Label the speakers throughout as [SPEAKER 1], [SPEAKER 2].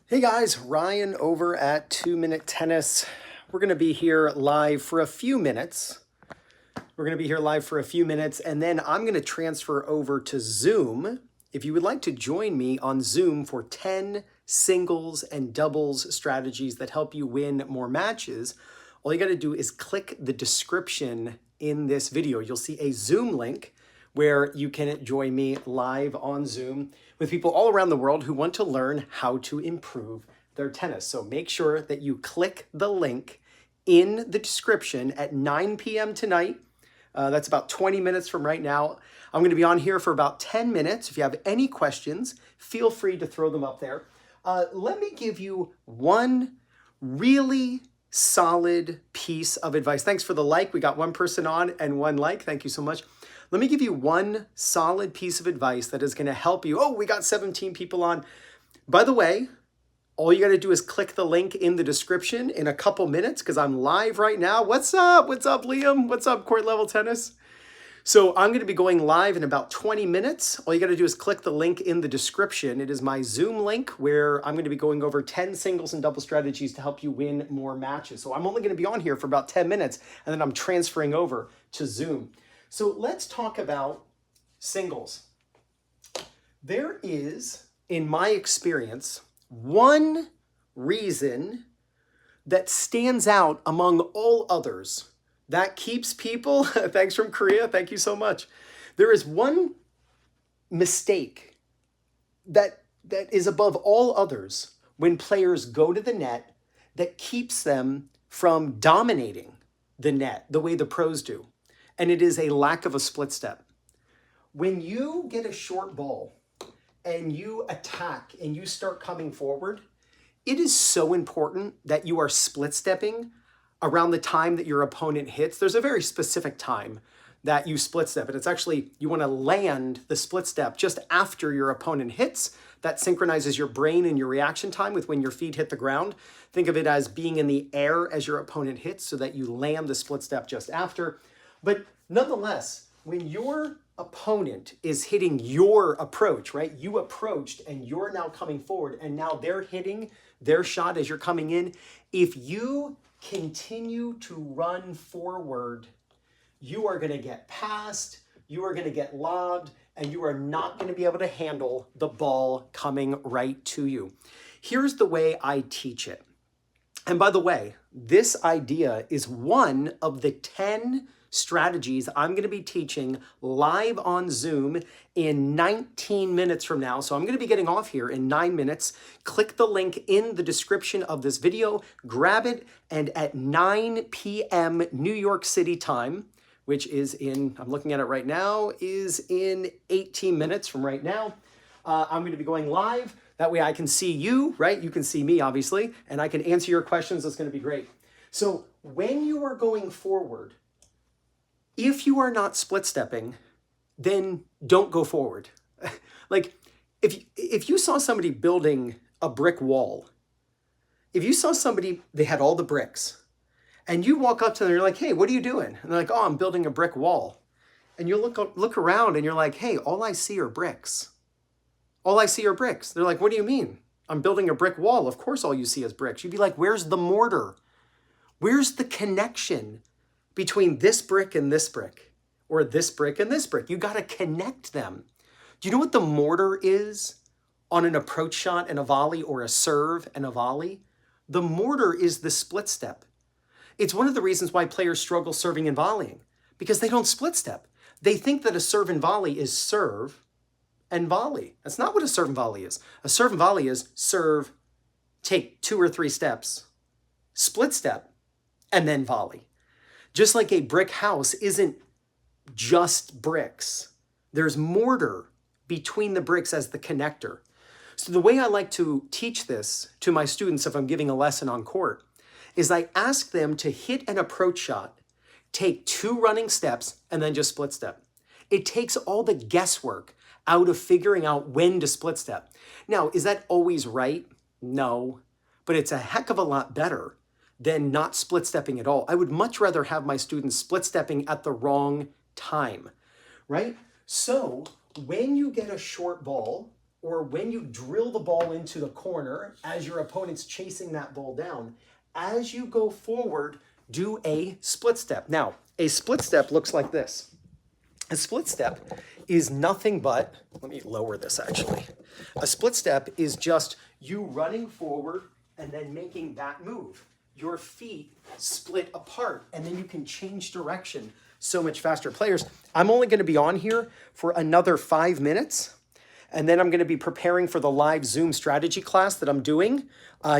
[SPEAKER 1] Hey guys, Ryan over at 2Minute Tennis. We're going to be here live for a few minutes. And then I'm going to transfer over to Zoom. If you would like to join me on Zoom for 10 singles and doubles strategies that help you win more matches, all you got to do is click the description in this video. You'll see a Zoom link where you can join me live on Zoom with people all around the world who want to learn how to improve their tennis. So make sure that you click the link in the description at 9 p.m. tonight. That's about 20 minutes from right now. I'm going to be on here for about 10 minutes. If you have any questions, feel free to throw them up there. Let me give you one really solid piece of advice. Thanks for the like. We got one person on and one like. Thank you so much. Let me give you one solid piece of advice that is going to help you. Oh, we got 17 people on. By the way, all you got to do is click the link in the description in a couple minutes because I'm live right now. What's up? What's up, Liam? What's up, Court Level Tennis? So I'm going to be going live in about 20 minutes. All you got to do is click the link in the description. It is my Zoom link where I'm going to be going over 10 singles and double strategies to help you win more matches. So I'm only going to be on here for about 10 minutes and then I'm transferring over to Zoom. So let's talk about singles. There is, in my experience, one reason that stands out among all others that keeps people, thanks from Korea, thank you so much. There is one mistake that is above all others when players go to the net that keeps them from dominating the net the way the pros do. And it is a lack of a split step. When you get a short ball and you attack and you start coming forward, it is so important that you are split stepping around the time that your opponent hits. There's a very specific time that you split step, and it's actually, you want to land the split step just after your opponent hits. That synchronizes your brain and your reaction time with when your feet hit the ground. Think of it as being in the air as your opponent hits so that you land the split step just after. But nonetheless, when your opponent is hitting your approach, right? You approached and you're now coming forward and now they're hitting their shot as you're coming in. If you continue to run forward, you are going to get passed, you are going to get lobbed, and you are not going to be able to handle the ball coming right to you. Here's the way I teach it. And by the way, this idea is one of the 10 strategies I'm going to be teaching live on Zoom in 19 minutes from now. So I'm going to be getting off here in 9 minutes. Click the link in the description of this video, grab it, and at 9 p.m. New York City time, which is in, I'm looking at it right now, is in 18 minutes from right now, I'm going to be going live. That way I can see you, right? You can see me, obviously, and I can answer your questions. That's going to be great. So when you are going forward, if you are not split stepping, then don't go forward. Like if you saw somebody building a brick wall, if you saw somebody, they had all the bricks, and you walk up to them, you're like, hey, what are you doing? And they're like, oh, I'm building a brick wall. And you look around and you're like, hey, all I see are bricks. All I see are bricks. They're like, what do you mean? I'm building a brick wall. Of course all you see is bricks. You'd be like, where's the mortar? Where's the connection between this brick and this brick, or this brick and this brick? You got to connect them. Do you know what the mortar is on an approach shot and a volley, or a serve and a volley? The mortar is the split step. It's one of the reasons why players struggle serving and volleying, because they don't split step. They think that a serve and volley is serve and volley. That's not what a serve and volley is. A serve and volley is serve, take 2 or 3 steps, split step, and then volley. Just like a brick house isn't just bricks. There's mortar between the bricks as the connector. So the way I like to teach this to my students if I'm giving a lesson on court is I ask them to hit an approach shot, take 2 running steps, and then just split step. It takes all the guesswork out of figuring out when to split step. Now, is that always right? No, but it's a heck of a lot better than not split stepping at all. I would much rather have my students split stepping at the wrong time, right? So when you get a short ball or when you drill the ball into the corner as your opponent's chasing that ball down, as you go forward, do a split step. Now, a split step looks like this. A split step is nothing but, let me lower this actually. A split step is just you running forward and then making that move. Your feet split apart and then you can change direction so much faster. Players, I'm only going to be on here for another 5 minutes and then I'm going to be preparing for the live Zoom strategy class that I'm doing.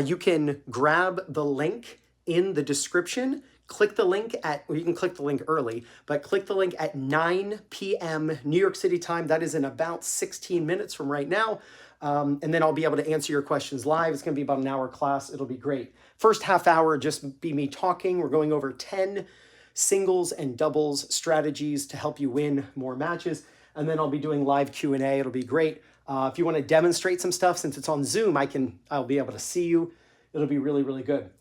[SPEAKER 1] You can grab the link in the description. Click the link well, you can click the link early, but click the link at 9 p.m. New York City time. That is in about 16 minutes from right now. And then I'll be able to answer your questions live. It's going to be about an hour class. It'll be great. First half hour, just be me talking. We're going over 10 singles and doubles strategies to help you win more matches. And then I'll be doing live Q&A. It'll be great. If you want to demonstrate some stuff, since it's on Zoom, I'll be able to see you. It'll be really, really good.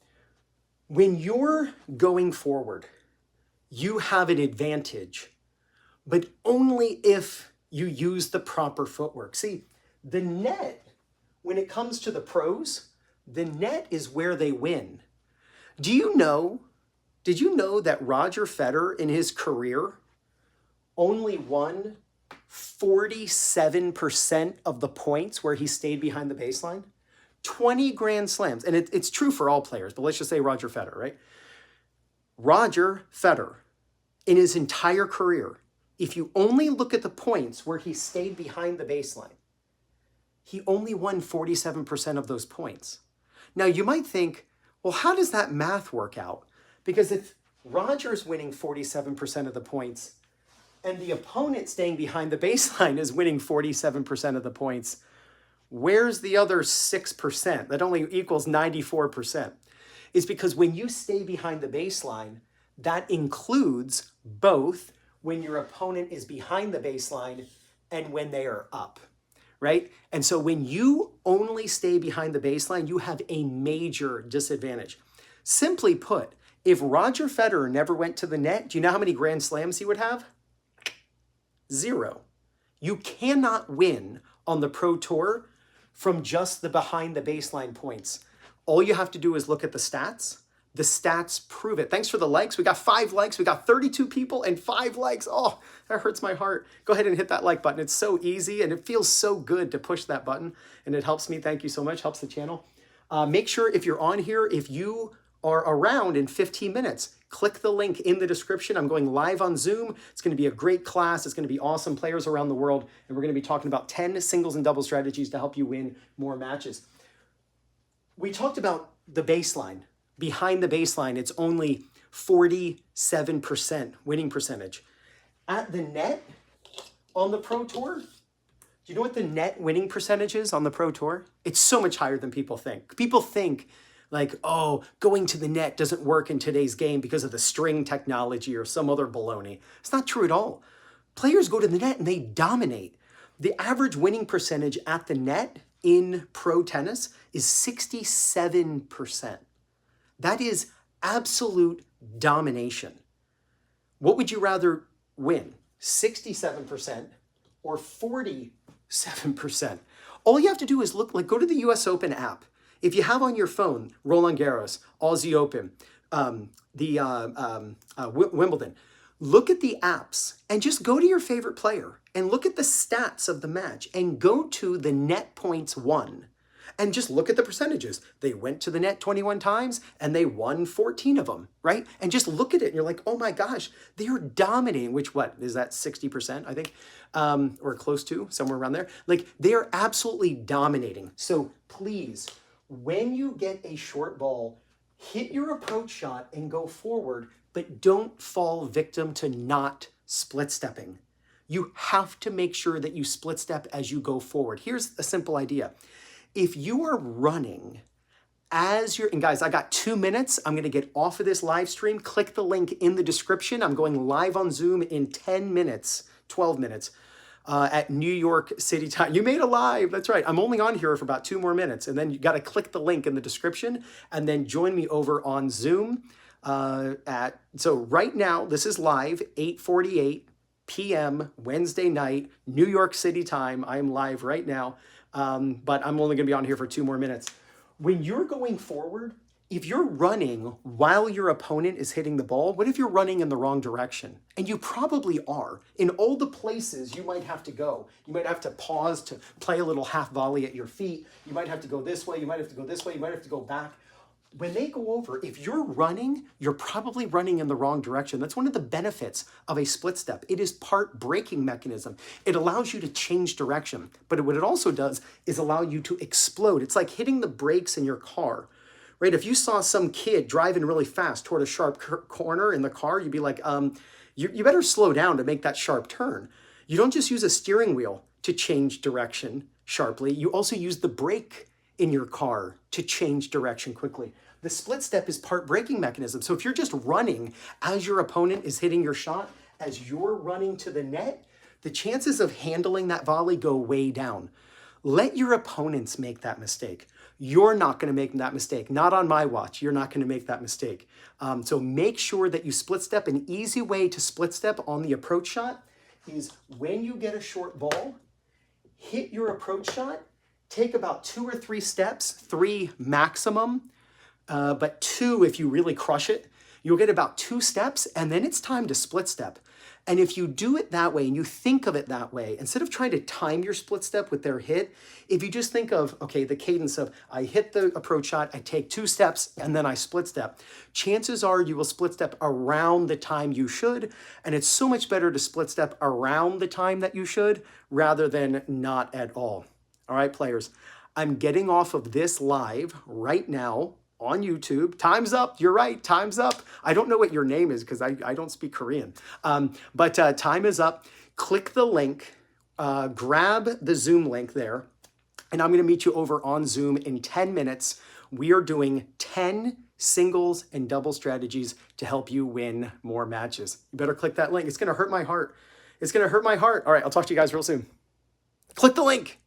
[SPEAKER 1] When you're going forward, you have an advantage, but only if you use the proper footwork. See, the net, when it comes to the pros, the net is where they win. Did you know that Roger Federer in his career only won 47% of the points where he stayed behind the baseline? 20 Grand Slams. And it's true for all players, but let's just say Roger Federer, right? Roger Federer, in his entire career, if you only look at the points where he stayed behind the baseline, he only won 47% of those points. Now, you might think, well, how does that math work out? Because if Roger's winning 47% of the points and the opponent staying behind the baseline is winning 47% of the points, where's the other 6%? That only equals 94%. It's because when you stay behind the baseline, that includes both when your opponent is behind the baseline and when they are up, right? And so when you only stay behind the baseline, you have a major disadvantage. Simply put, if Roger Federer never went to the net, do you know how many Grand Slams he would have? 0. You cannot win on the Pro Tour from just the behind the baseline points. All you have to do is look at the stats. The stats prove it. Thanks for the likes. We got 5 likes. We got 32 people and 5 likes. Oh, that hurts my heart. Go ahead and hit that like button. It's so easy and it feels so good to push that button and it helps me. Thank you so much. Helps the channel. Make sure if you're on here, if you are around in 15 minutes, click the link in the description. I'm going live on Zoom. It's going to be a great class. It's going to be awesome players around the world. And we're going to be talking about 10 singles and double strategies to help you win more matches. We talked about the baseline. Behind the baseline, it's only 47% winning percentage. At the net on the Pro Tour, do you know what the net winning percentage is on the Pro Tour? It's so much higher than people think. People think like, oh, going to the net doesn't work in today's game because of the string technology or some other baloney. It's not true at all. Players go to the net and they dominate. The average winning percentage at the net in pro tennis is 67%. That is absolute domination. What would you rather win? 67% or 47%? All you have to do is look, like go to the US Open app. If you have on your phone, Roland Garros, Aussie Open, Wimbledon, look at the apps and just go to your favorite player and look at the stats of the match and go to the net points won and just look at the percentages. They went to the net 21 times and they won 14 of them, right? And just look at it and you're like, oh my gosh, they are dominating, which what, is that 60%, I think, or close to, somewhere around there. Like they are absolutely dominating. So please, when you get a short ball, hit your approach shot and go forward, but don't fall victim to not split stepping. You have to make sure that you split step as you go forward. Here's a simple idea. If you are running as you're, and guys, I got 2 minutes. I'm gonna get off of this live stream. Click the link in the description. I'm going live on Zoom in 10 minutes, 12 minutes. At New York City time. You made it live, that's right. I'm only on here for about 2 more minutes and then you gotta click the link in the description and then join me over on Zoom so right now, this is live, 8:48 p.m. Wednesday night, New York City time. I am live right now. but I'm only gonna be on here for 2 more minutes. When you're going forward, if you're running while your opponent is hitting the ball, what if you're running in the wrong direction? And you probably are. In all the places you might have to go. You might have to pause to play a little half volley at your feet. You might have to go this way, you might have to go this way, you might have to go back. When they go over, if you're running, you're probably running in the wrong direction. That's one of the benefits of a split step. It is part braking mechanism. It allows you to change direction, but what it also does is allow you to explode. It's like hitting the brakes in your car, right? If you saw some kid driving really fast toward a sharp corner in the car, you'd be like, you better slow down to make that sharp turn. You don't just use a steering wheel to change direction sharply. You also use the brake in your car to change direction quickly. The split step is part braking mechanism. So if you're just running as your opponent is hitting your shot, as you're running to the net, the chances of handling that volley go way down. Let your opponents make that mistake. You're not going to make that mistake. Not on my watch. You're not going to make that mistake. So make sure that you split step. An easy way to split step on the approach shot is when you get a short ball, hit your approach shot, take about 2 or 3 steps, 3 maximum, but 2 if you really crush it. You'll get about 2 steps, and then it's time to split step. And if you do it that way and you think of it that way, instead of trying to time your split step with their hit, if you just think of, okay, the cadence of I hit the approach shot, I take 2 steps, and then I split step, chances are you will split step around the time you should. And it's so much better to split step around the time that you should rather than not at all. All right, players, I'm getting off of this live right now on YouTube. Time's up. You're right. Time's up. I don't know what your name is because I don't speak Korean. But time is up. Click the link. Grab the Zoom link there. And I'm going to meet you over on Zoom in 10 minutes. We are doing 10 singles and double strategies to help you win more matches. You better click that link. It's going to hurt my heart. It's going to hurt my heart. All right. I'll talk to you guys real soon. Click the link.